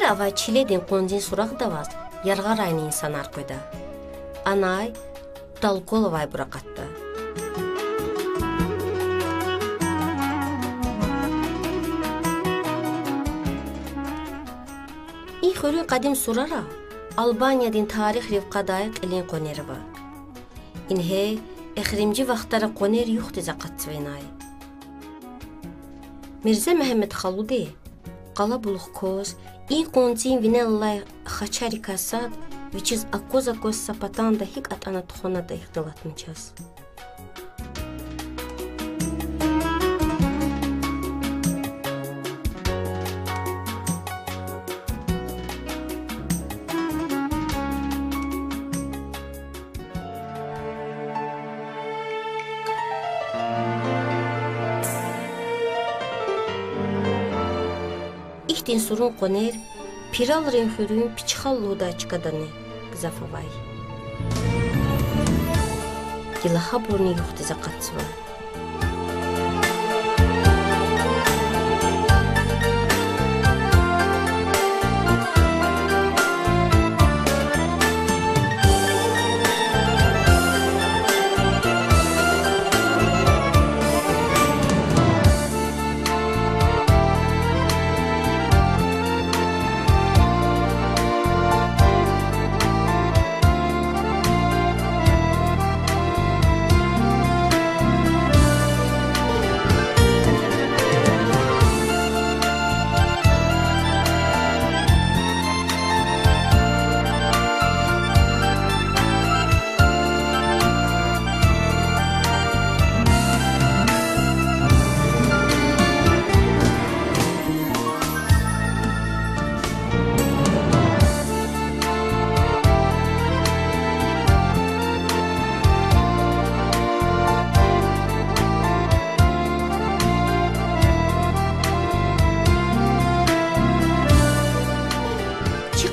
avay çiledin konzin surak da vaz, yargar aynı insan arkoyda. Anay, dalgol avay bırakattı. İyi kadim surara, Albaniyadın tarih rivqadayık elin koneri var. İnhe, ekrimci vaxtara koneri yuxtu zaqatsveynay. Mirza Mehmet Xaludi, qala buluq koz, in konzin vinellay xaçari kasad, viçiz akoz sapatan da hik atana tuxona da ixtilatmıçaz. İhtin surun koner, piral renhürün piçhallu da çıkadani gızafavay. Gilaha burni yuxtu zaqatsva.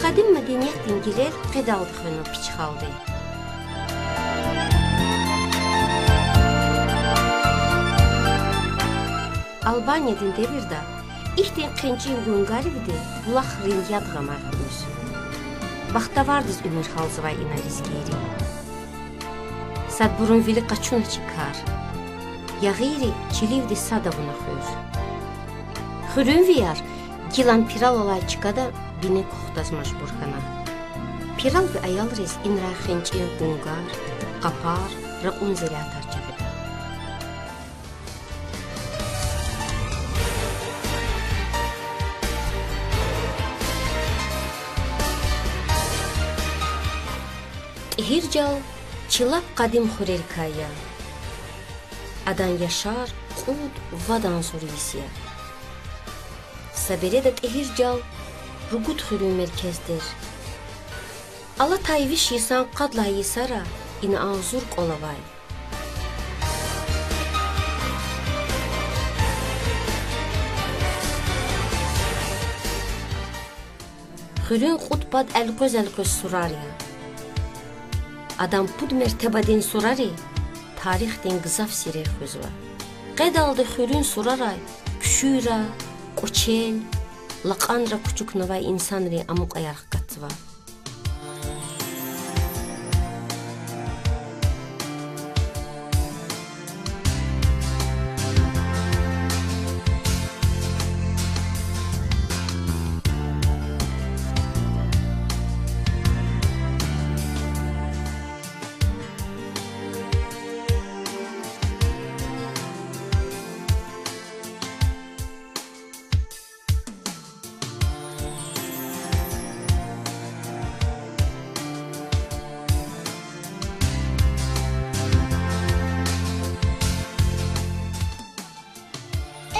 Qadim medeniyet dingiler qedaldı xönü piçhaldı. Albaniyadın devirde ihtin qençin Gungarivdi bulaq ringyat qamarxınız. Baxta vardız ümür halzıvay inalizgeri. Sad burun vili qaçun çıkar. Yağiri çilivdi sadavuna xür. Xürün viyar gilan piral olay çıkada bine kuxtazmaş burxana. Piral bi ayal rez inra xençin Gungar, qapar, raqun zeliatar çağıda. Tehircal, çılap qadim xurerkaya. Adan yaşar, qud vadan surisiya. Sabere de tehircal, Rugut xürün merkezdir. Ala tayviş yisan qadla yisara, ina ağzurk olavay. Xürün qutbad elköz surar ya. Adam pud mertebadin surari, tarixden gızaf sirer xözva. Qed aldı xürün suraray, küşüra, qoçel, laqanra küçük navay insanri amuk ayarq katsva.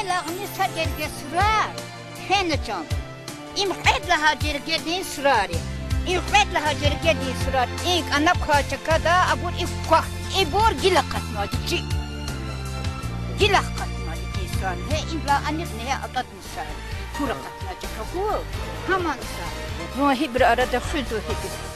Lağını sacerge surar, hençan. İmqed laha cergedin surari. İmqed laha cergedin surar. İlk anap kaçakada abur ifkah. İbor gilak katmadı. Gilak katmadı insan. He imla anif neye atat misal. Kura katmadı kabu. Haman sar. Ruhi bir arada hüzü hibir.